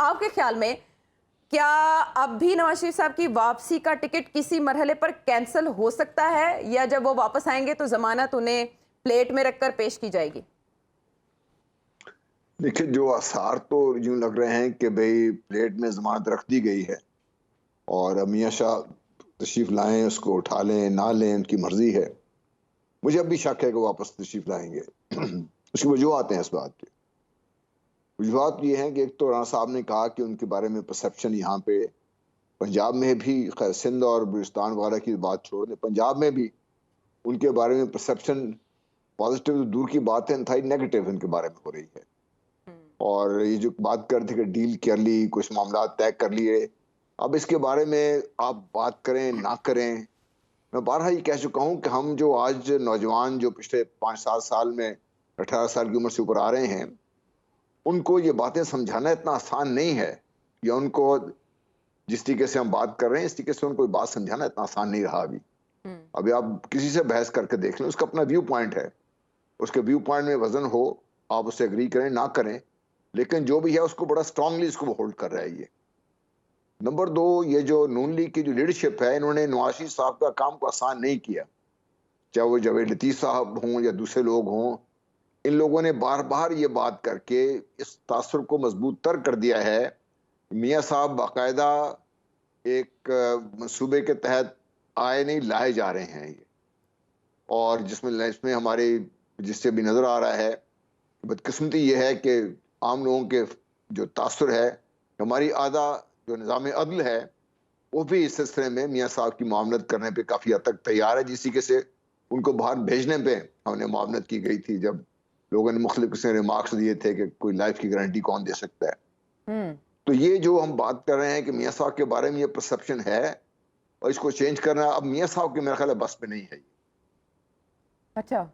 आपके ख्याल में क्या अब भी नवाज शरीफ साहब की वापसी का टिकट किसी मरहले पर कैंसिल हो सकता है, या जब वो वापस आएंगे तो जमानत उन्हें प्लेट में रखकर पेश की जाएगी? देखिए, जो आसार तो यूं लग रहे हैं कि भाई प्लेट में जमानत रख दी गई है और अब मियां शाह तशरीफ लाएं, उसको उठा लें ना लें उनकी मर्जी है। मुझे अब भी शक है कि वो वापस तशरीफ लाएंगे। उसकी वजूहत हैं इस बात की। वजूहत ये है कि एक तो राणा साहब ने कहा कि उनके बारे में परसेप्शन यहाँ पे पंजाब में भी, खैर सिंध और बलूचिस्तान वगैरह की बात छोड़ दें, पंजाब में भी उनके बारे में परसेप्शन पॉजिटिव तो दूर की बात है, इंतहाई नेगेटिव उनके बारे में हो रही है। और ये जो बात कर थे कि डील कर ली, कुछ मामला तय कर लिए, अब इसके बारे में आप बात करें ना करें, मैं बारहा ये कह चुका हूं कि हम जो आज नौजवान जो पिछले 5-7 साल में 18 साल की उम्र से ऊपर आ रहे हैं, उनको ये बातें समझाना इतना आसान नहीं है, या उनको जिस तरीके से हम बात कर रहे हैं इस तरीके से उनको बात समझाना इतना आसान नहीं रहा अभी। अभी आप किसी से बहस करके देख लें, उसका अपना व्यू पॉइंट है, उसके व्यू पॉइंट में वजन हो, आप उससे एग्री करें ना करें, लेकिन जो भी है उसको बड़ा स्ट्रांगली इसको होल्ड कर रहा है ये। नंबर 2, ये जो नून लीग की जो लीडरशिप है, इन्होंने नवाज शरीफ साहब का काम को आसान नहीं किया, चाहे वो जावेद लतीफ साहब हों या दूसरे लोग हों। इन लोगों ने बार बार ये बात करके इस तासुर को मजबूत तर कर दिया है। मियाँ साहब बाकायदा एक मंसूबे के तहत आए नहीं लाए जा रहे हैं ये, और इसमें हमारे जिससे भी नजर आ रहा है, बदकिस्मती ये है कि आम लोगों के जो तासुर है, हमारी आधा जो निज़ाम अदल है वो भी इस सिलसिले में मियाँ साहब की मामलत करने पे काफी हद तक तैयार है, जिस तरीके से उनको बाहर भेजने पे हमने मामलत की गई थी, जब लोगों ने मुख्तलिफ किस्म के रिमार्क्स दिए थे कि कोई लाइफ की गारंटी कौन दे सकता है। तो ये जो हम बात कर रहे हैं कि मियाँ साहब के बारे में ये परसेप्शन है और इसको चेंज करना अब मियाँ साहब के मेरा ख्याल है बस पे नहीं है। अच्छा,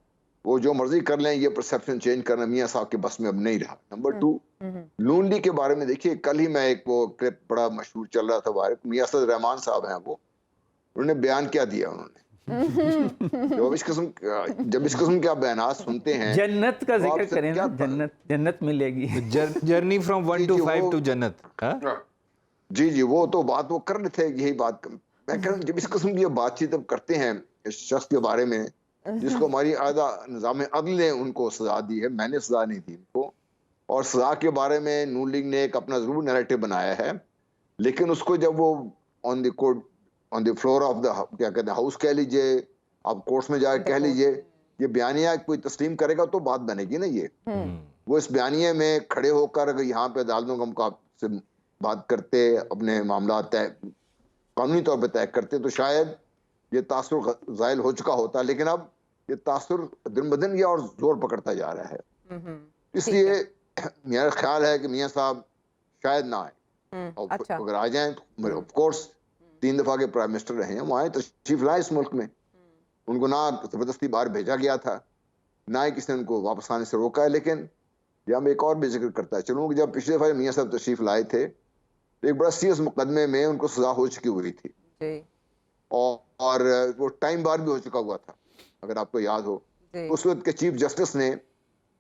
वो जो मर्जी कर लें, ये परसेप्शन चेंज करना मियाँ साहब के बस में अब नहीं रहा। नंबर 2, नून लीग के बारे में देखिए, कल ही मैं एक वो क्लिप बड़ा मशहूर चल रहा था वायरल, मियाँ असद रहमान साहब हैं वो, उन्होंने बयान क्या दिया उन्होंने। जब इस किस्म के आप बयान सुनते हैं, जन्नत का तो जिक्र आपसे करें ना, क्या जन्नत मिलेगी। जर्नी फ्रॉम 1 to 5 टू जन्नत। जी जी, वो तो बात वो कर रहे थे, यही बात मैं कह रहा हूँ, जब इस किस्म की बातचीत अब करते हैं इस शख्स के बारे में जिसको हमारी आधा निज़ाम अदल ने उनको सजा दी है, मैंने सजा नहीं दी उनको, और सजा के बारे में नून लीग ने एक अपना जरूर नैरेटिव बनाया है, लेकिन उसको जब वो on the court, on the floor of the क्या कहते हैं हाउस कह लीजिए, आप कोर्ट्स में जाकर कह लीजिए, ये बयानिया कोई तस्लीम करेगा तो बात बनेगी ना ये। वो इस बयानिए में खड़े होकर अगर यहाँ पे अदालतों का मुकाबले से बात करते, अपने मामला तय कानूनी तौर पर तय करते, तो शायद ये तासुर ज़ायल हो चुका होता, लेकिन अब ये तासुर दिन ब दिन ये और जोर पकड़ता जा रहा है। इसलिए मेरा ख्याल है कि मियाँ साहब शायद ना आए, और अच्छा। अगर आ जाएं तो ऑफ कोर्स 3 दफा के प्राइम मिनिस्टर रहे हैं, वो आए तशरीफ लाए इस मुल्क में, उनको ना जबरदस्ती बाहर भेजा गया था, ना ही किसी ने उनको वापस आने से रोका है। लेकिन यहाँ मैं एक और भी जिक्र करता है चलूँ कि जब पिछले दफा मियाँ साहब तशरीफ लाए थे तो एक बड़ा सीरियस मुकदमे में उनको सजा हो चुकी हुई थी, और वो टाइम बार भी हो चुका हुआ था, अगर आपको याद हो। उस वक्त के चीफ जस्टिस ने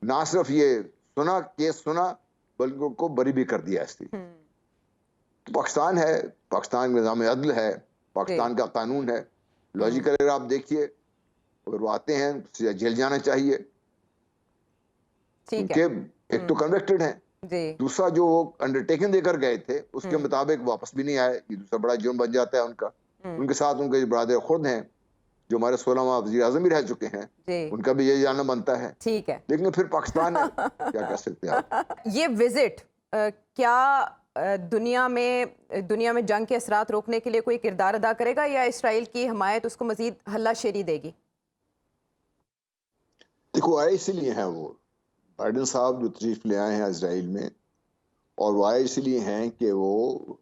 ना सिर्फ ये सुना, केस सुना, बल्कि उनको बरी भी कर दिया इसलिए। तो पाकिस्तान है, पाकिस्तान का निज़ाम अदल है, पाकिस्तान का कानून है, लॉजिकल अगर आप देखिए, अगर वो आते हैं तो जेल जाना चाहिए, क्योंकि एक तो कन्विक्टेड है, दूसरा जो वो अंडरटेकिंग देकर गए थे उसके मुताबिक वापस भी नहीं आए, ये दूसरा बड़ा जुर्म बन जाता है उनका। उनके साथ उनके बरादर खुद हैं जो हमारे 16वां वज़ीर आज़म भी रह चुके हैं, उनका भी यही जाना बनता है। ठीक है, लेकिन फिर पाकिस्तान है, क्या कह सकते हैं आप। ये विजिट क्या दुनिया में जंग के असरात रोकने के लिए कोई किरदार अदा करेगा, या इसराइल की हमायत उसको मजीद हल्लाशेरी देगी? देखो, आए इसीलिए हैं वो बाइडन साहब जो तशरीफ ले आए हैं इसराइल में, और वो आए इसलिए हैं कि वो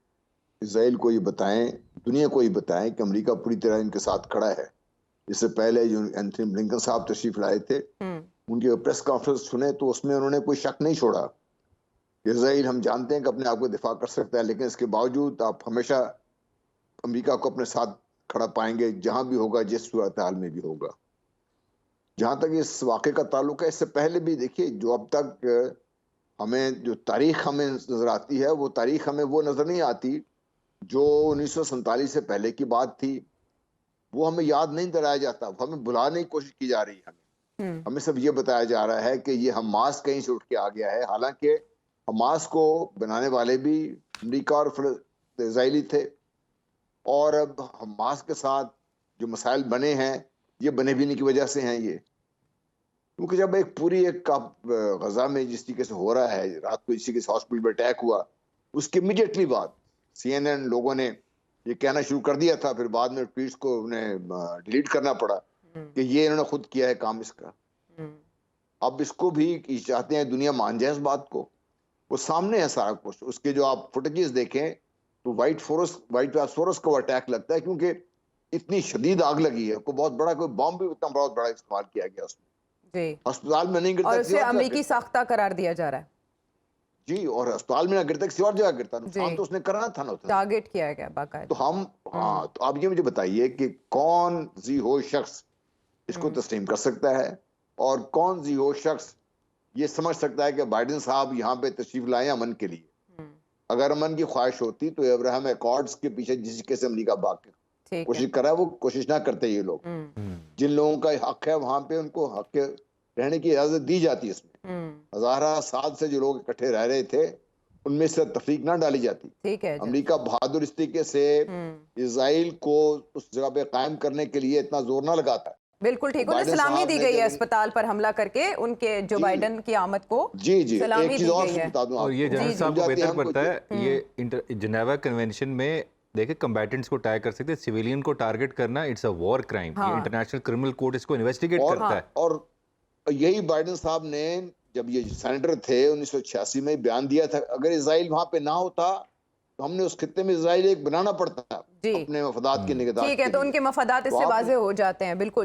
इसराइल को ये बताएं, दुनिया को ये बताएं कि अमेरिका पूरी तरह इनके साथ खड़ा है। इससे पहले जो एंथनी ब्लिंकन साहब तशरीफ लाए थे, उनके प्रेस कॉन्फ्रेंस सुने तो उसमें उन्होंने कोई शक नहीं छोड़ा कि इसराइल हम जानते हैं कि अपने आप को दिफा कर सकता है, लेकिन इसके बावजूद आप हमेशा अमेरिका को अपने साथ खड़ा पाएंगे, जहां भी होगा, जिस सूरत हाल में भी होगा। जहां तक इस वाक़े का ताल्लुक है, इससे पहले भी देखिए, जो अब तक हमें जो तारीख हमें नजर आती है, वो तारीख हमें वो नजर नहीं आती जो 1947 से पहले की बात थी। वो हमें याद नहीं दिलाया जाता, वो हमें भुलाने की कोशिश की जा रही है। हमें सब ये बताया जा रहा है कि ये हमास कहीं से उठ के आ गया है, हालांकि हमास को बनाने वाले भी अमेरिका और इजराइली थे। और अब हमास के साथ जो मसाइल बने हैं, ये बने भी नहीं की वजह से हैं ये, क्योंकि जब एक पूरी एक गजा में जिस तरीके से हो रहा है, रात को इसी के हॉस्पिटल में अटैक हुआ, उसके इमीडिएटली बाद CNN लोगों ने ये कहना शुरू कर दिया था, फिर बाद में ट्वीट्स को उन्हें डिलीट करना पड़ा कि ये इन्होंने खुद किया है काम इसका। अब इसको भी चाहते हैं दुनिया मान जाए इस बात को, वो सामने है सारा कुछ। उसके जो आप फुटेजेस देखें तो व्हाइट फॉरेस्ट का अटैक लगता है, क्योंकि इतनी शदीद आग लगी है, कोई बहुत बड़ा, कोई बॉम्ब भी उतना बहुत बड़ा इस्तेमाल किया गया उसमें। जी, अस्पताल में नहीं गिरता, और उसे अमेरिकी साख्ता करार दिया जा रहा है। जी, और अस्पताल में ना गिरता, किसी और जगह गिरता, नुकसान तो उसने करना था ना, टारगेट किया गया बाकायदा। तो हम तो आप ये मुझे बताइए कि कौन जी हो शख्स इसको तस्लीम कर सकता है, और कौन जी हो शख्स ये समझ सकता है कि बाइडेन साहब यहाँ पे तशरीफ लाए अमन के लिए। अगर अमन की ख्वाहिश होती तो अब्राहम एकॉर्ड्स के पीछे जिस तरीके से अमरीका भाग के कोशिश करा, वो कोशिश ना करते ये लोग। जिन लोगों का हक है वहां पे उनको हक के रहने की इजाजत दी जाती है। इसमें हजारा साल से जो लोग इकट्ठे रह रहे थे, उनमें से तफरीक ना डाली जाती। ठीक है, अमेरिका बहादुर इस तरीके से इजराइल को उस जगह पे कायम करने के लिए इतना जोर ना लगाता। बिल्कुल ठीक, उन्हें सलामी दी गई है अस्पताल पर हमला करके, उनके जो बाइडेन की आमद को सलामी दी गई है। और ये जनरल साहब को बेहतर पड़ता है, ये जिनेवा कन्वेंशन में देखिए कम्बैटेंट्स को टाई कर सकते हैं, सिविलियन को टारगेट करना इट्स अ वॉर क्राइम। ये इंटरनेशनल क्रिमिनल कोर्ट इसको इन्वेस्टिगेट करता है। और यही बाइडेन साहब ने जब ये सेनेटर थे 1986 में बयान दिया था, अगर इजराइल वहां पे ना होता तो हमने उस खित्ते में इजराइल एक बनाना पड़ता अपने मफादात की निगहदाश्त। ठीक है, तो उनके मफादात इससे वाज़ेह हो जाते हैं, बिल्कुल।